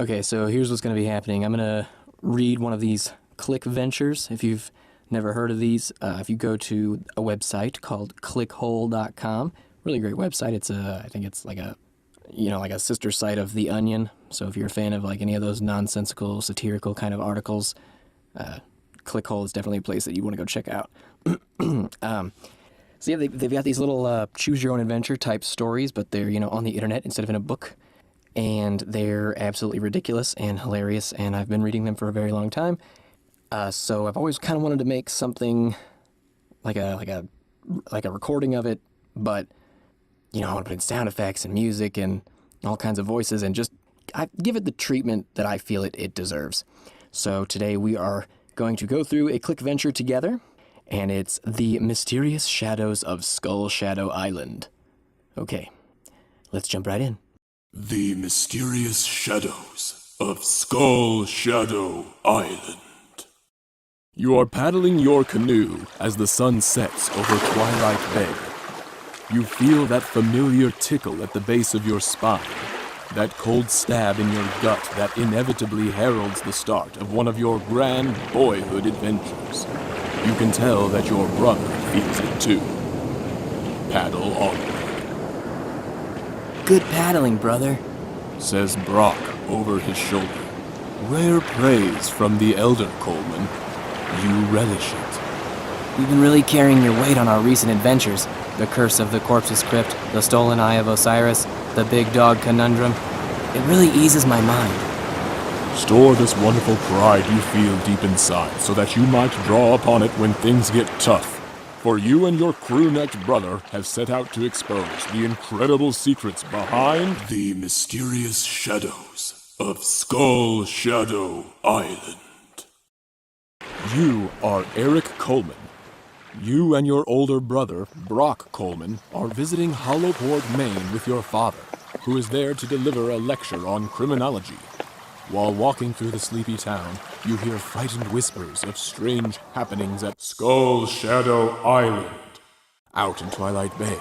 Okay, so here's what's going to be happening. I'm going to read one of these ClickVentures. If you've never heard of these, if you go to a website called clickhole.com, really great website. It's I think it's like a, like a sister site of The Onion. So if you're a fan of like any of those nonsensical, satirical kind of articles, Clickhole is definitely a place that you want to go check out. So yeah, they've got these little choose your own adventure type stories, but they're, on the internet instead of in a book. And they're absolutely ridiculous and hilarious, and I've been reading them for a very long time. So I've always kind of wanted to make something like a recording of it, but I want to put in sound effects and music and all kinds of voices, and just I give it the treatment that I feel it deserves. So today we are going to go through a ClickVenture together, and it's The Mysterious Shadows of Skull Shadow Island. Okay, let's jump right in. The Mysterious Shadows of Skull Shadow Island. You are paddling your canoe as the sun sets over Twilight Bay. You feel that familiar tickle at the base of your spine, that cold stab in your gut that inevitably heralds the start of one of your grand boyhood adventures. You can tell that your brother feels it too. Paddle onward. Good paddling, brother, says Brock over his shoulder. Rare praise from the elder Coleman. You relish it. You've been really carrying your weight on our recent adventures. The Curse of the Corpse's Crypt, the Stolen Eye of Osiris, the Big Dog Conundrum. It really eases my mind. Store this wonderful pride you feel deep inside so that you might draw upon it when things get tough. For you and your crew-necked brother have set out to expose the incredible secrets behind the mysterious shadows of Skull Shadow Island. You are Eric Coleman. You and your older brother, Brock Coleman, are visiting Hollowport, Maine with your father, who is there to deliver a lecture on criminology. While walking through the sleepy town, you hear frightened whispers of strange happenings at Skull Shadow Island, out in Twilight Bay.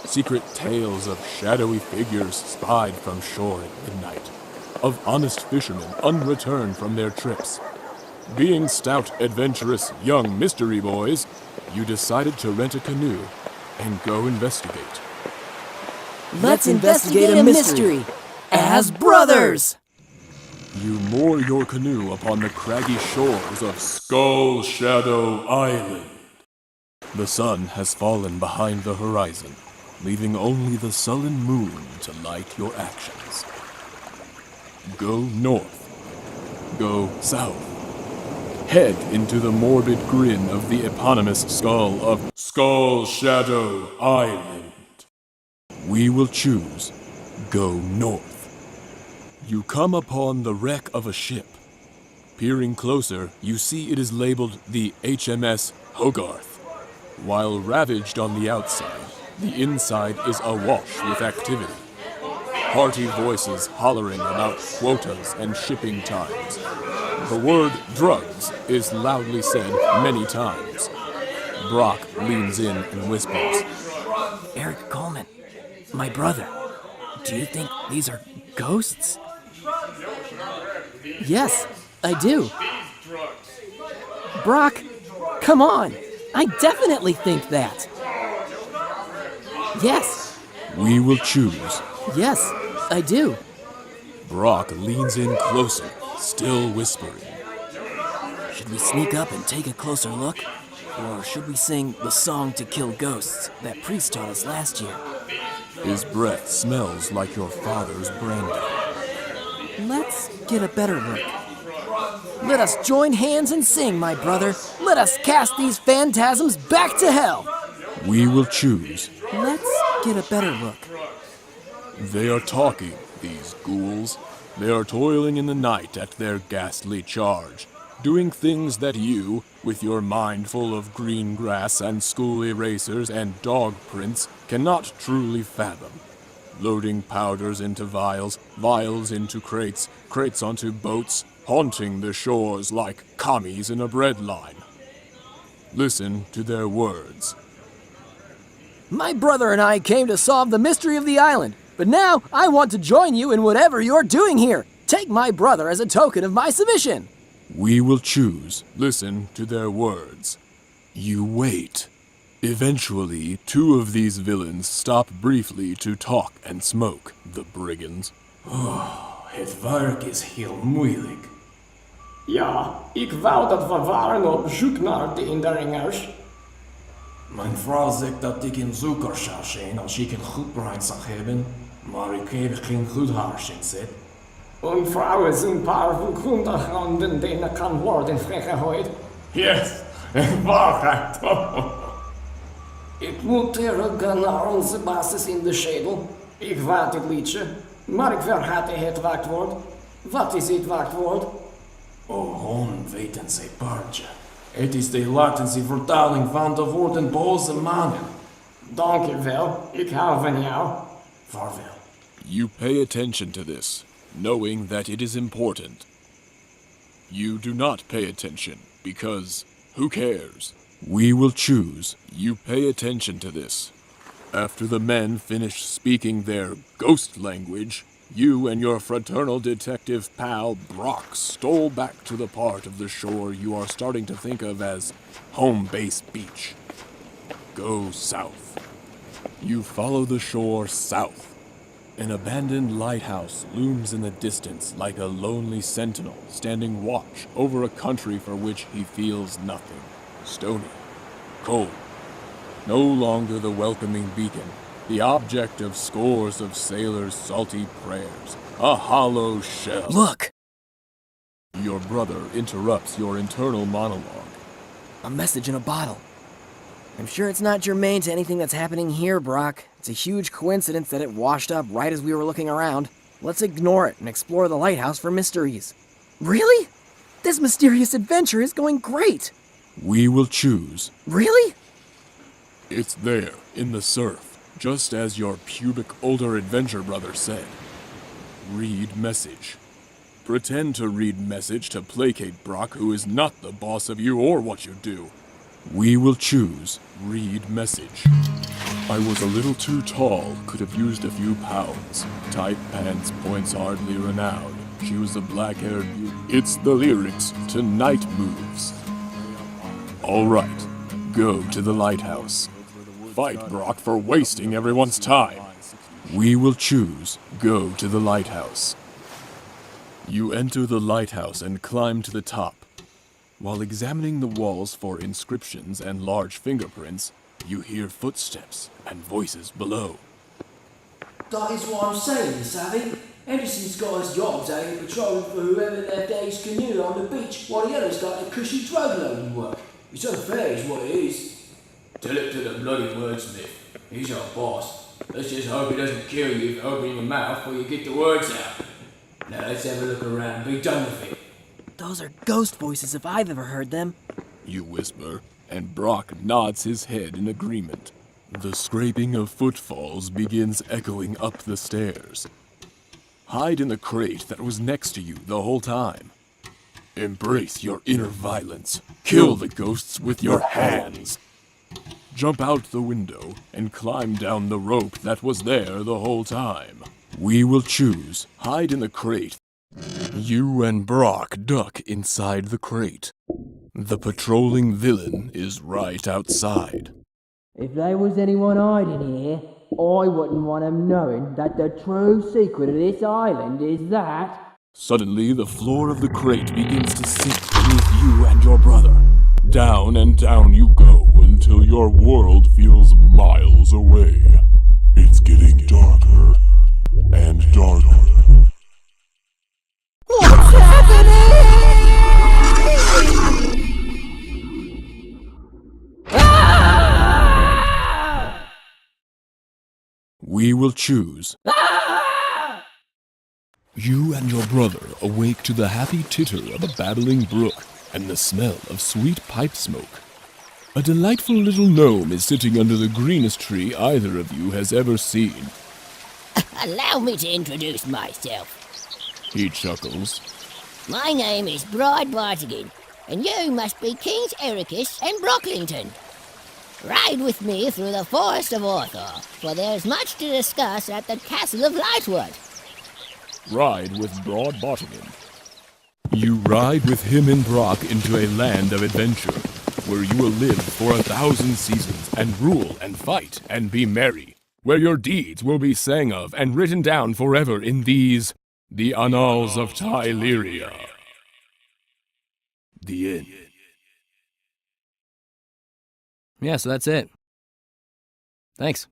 Secret tales of shadowy figures spied from shore at midnight, of honest fishermen unreturned from their trips. Being stout, adventurous young mystery boys, you decided to rent a canoe and go investigate. Let's investigate a mystery as brothers! You moor your canoe upon the craggy shores of Skull Shadow Island. The sun has fallen behind the horizon, leaving only the sullen moon to light your actions. Go north. Go south. Head into the morbid grin of the eponymous skull of Skull Shadow Island. We will choose go north. You come upon the wreck of a ship. Peering closer, you see it is labeled the HMS Hogarth. While ravaged on the outside, the inside is awash with activity. Hearty voices hollering about quotas and shipping times. The word drugs is loudly said many times. Brock leans in and whispers. Eric Coleman, my brother, do you think these are ghosts? Yes, I do. Brock, come on. I definitely think that. Yes. We will choose. Yes, I do. Brock leans in closer, still whispering. Should we sneak up and take a closer look? Or should we sing the song to kill ghosts that priest taught us last year? His breath smells like your father's brandy. Let's get a better look. Let us join hands and sing, my brother. Let us cast these phantasms back to hell. We will choose. Let's get a better look. They are talking, these ghouls. They are toiling in the night at their ghastly charge, doing things that you, with your mind full of green grass and school erasers and dog prints, cannot truly fathom. Loading powders into vials, vials into crates, crates onto boats, haunting the shores like commies in a bread line. Listen to their words. My brother and I came to solve the mystery of the island, but now I want to join you in whatever you're doing here. take my brother as a token of my submission. We will choose. Listen to their words. You wait. Eventually, two of these villains stop briefly to talk and smoke, the brigands. Het werk is heel moeilijk. Ja, ik wou dat we waren op zoek naar de indringers. Mijn vrouw zegt dat ik een zoeker zou zijn als ik een goed brein zou hebben, maar ik heb geen goed hersenet. Und Frauen sind ein paar Untergründen, denen kann worden vrijgegooid. Yes, waarheid. Ik moet terug naar onze basis in de schedel. Ik weet het liedje, maar ik vergat het wachtwoord. Wat is het wachtwoord? Oh, weten ze, paardje. Het is de Latijnse vertaling van de woorden boze mannen. Dankjewel, ik hou van jou. Vaarwel. You pay attention to this, knowing that it is important. You do not pay attention, because who cares? We will choose. You pay attention to this. After the men finish speaking their ghost language, you and your fraternal detective pal Brock stole back to the part of the shore you are starting to think of as Home Base Beach. Go south. You follow the shore south. An abandoned lighthouse looms in the distance like a lonely sentinel standing watch over a country for which he feels nothing. Stony, cold, no longer the welcoming beacon, the object of scores of sailors' salty prayers, a hollow shell. Look, Your brother interrupts your internal monologue. a message in a bottle. I'm sure it's not germane to anything that's happening here, Brock. It's a huge coincidence that it washed up right as we were looking around. Let's ignore it and explore the lighthouse for mysteries. Really? This mysterious adventure is going great. We will choose. Really? It's there, in the surf, just as your pubic older adventure brother said. Read message. Pretend to read message to placate Brock, who is not the boss of you or what you do. We will choose. Read message. I was a little too tall, could have used a few pounds. Tight pants, points hardly renowned. She was a black-haired beauty. It's the lyrics to Night Moves. All right, go to the lighthouse. Fight Brock for wasting everyone's time. We will choose. Go to the lighthouse. You enter the lighthouse and climb to the top. While examining the walls for inscriptions and large fingerprints, you hear footsteps and voices below. That is what I'm saying, Savvy. Henderson's got his jobs out here patrolling for whoever left his canoe on the beach, while the others got their cushy drug loading work. It's unfair is what it is. Tell it to the bloody wordsmith. He's our boss. Let's just hope he doesn't kill you for opening your mouth before you get the words out. Now let's have a look around and be done with it. Those are ghost voices if I've ever heard them. You whisper, and Brock nods his head in agreement. The scraping of footfalls begins echoing up the stairs. Hide in the crate that was next to you the whole time. Embrace your inner violence. Kill the ghosts with your hands. Jump out the window and climb down the rope that was there the whole time. We will choose. Hide in the crate. You and Brock duck inside the crate. The patrolling villain is right outside. If there was anyone hiding here, I wouldn't want them knowing that the true secret of this island is that... Suddenly, the floor of the crate begins to sink beneath you and your brother. Down and down you go until your world feels miles away. It's getting darker and darker. What's happening? We will choose. You and your brother awake to the happy titter of a babbling brook and the smell of sweet pipe smoke. A delightful little gnome is sitting under the greenest tree either of you has ever seen. Allow me to introduce myself. He chuckles. My name is Bride Bartigan, and you must be Kings Ericus and Brocklington. Ride with me through the forest of Orthor, for there's much to discuss at the Castle of Lightwood. Ride with Broad Bottoming. You ride with him and Brock into a land of adventure, where you will live for 1,000 seasons and rule and fight and be merry, where your deeds will be sang of and written down forever in these, the Annals of Tyleria. The end. Yeah, so that's it. Thanks.